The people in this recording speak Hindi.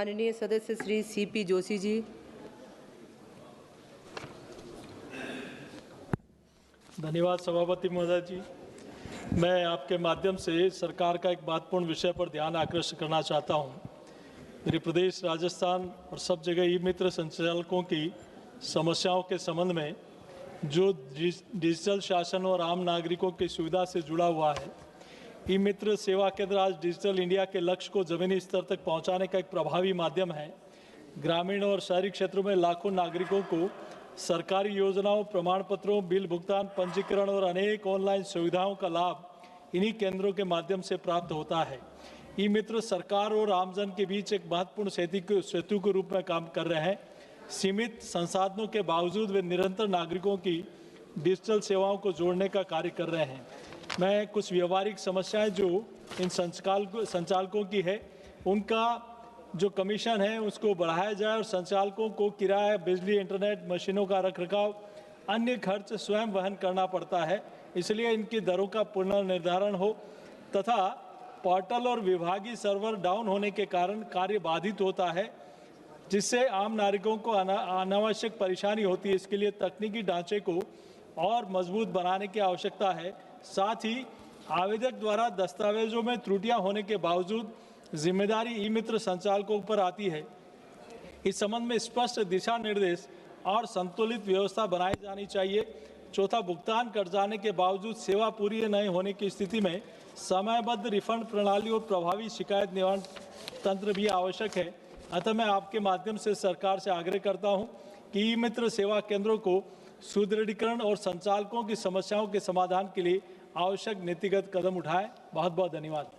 माननीय सदस्य श्री CP जोशी जी। धन्यवाद सभापति महोदय जी। मैं आपके माध्यम से सरकार का एक महत्वपूर्ण विषय पर ध्यान आकर्षित करना चाहता हूं। मेरे प्रदेश राजस्थान और सब जगह ई-मित्र संचालकों की समस्याओं के संबंध में जो डिजिटल शासन और आम नागरिकों की सुविधा से जुड़ा हुआ है, ई-मित्र सेवा केंद्र आज डिजिटल इंडिया के लक्ष्य को जमीनी स्तर तक पहुंचाने का एक प्रभावी माध्यम है। ग्रामीण और शहरी क्षेत्रों में लाखों नागरिकों को सरकारी योजनाओं, प्रमाण पत्रों, बिल भुगतान, पंजीकरण और अनेक ऑनलाइन सुविधाओं का लाभ इन्हीं केंद्रों के माध्यम से प्राप्त होता है। ई-मित्र सरकार और आमजन के बीच एक महत्वपूर्ण सेतु के रूप में काम कर रहे हैं। सीमित संसाधनों के बावजूद वे निरंतर नागरिकों की डिजिटल सेवाओं को जोड़ने का कार्य कर रहे हैं। मैं कुछ व्यवहारिक समस्याएं जो इन संचालकों की है, उनका जो कमीशन है उसको बढ़ाया जाए और संचालकों को किराया, बिजली, इंटरनेट, मशीनों का रखरखाव, अन्य खर्च स्वयं वहन करना पड़ता है। इसलिए इनकी दरों का पुनर्निर्धारण हो तथा पोर्टल और विभागीय सर्वर डाउन होने के कारण कार्य बाधित होता है, जिससे आम नागरिकों को अनावश्यक परेशानी होती है। इसके लिए तकनीकी ढांचे को और मजबूत बनाने की आवश्यकता है। साथ ही आवेदक द्वारा दस्तावेजों में त्रुटियां होने के बावजूद जिम्मेदारी ई-मित्र संचालकों पर आती है। इस संबंध में स्पष्ट दिशा निर्देश और संतुलित व्यवस्था बनाई जानी चाहिए। चौथा, भुगतान कर जाने के बावजूद सेवा पूरी नहीं होने की स्थिति में समयबद्ध रिफंड प्रणाली और प्रभावी शिकायत निवारण तंत्र भी आवश्यक है। अतः मैं आपके माध्यम से सरकार से आग्रह करता हूं कि ई-मित्र सेवा केंद्रों को सुदृढ़ीकरण और संचालकों की समस्याओं के समाधान के लिए आवश्यक नीतिगत कदम उठाएं। बहुत बहुत धन्यवाद।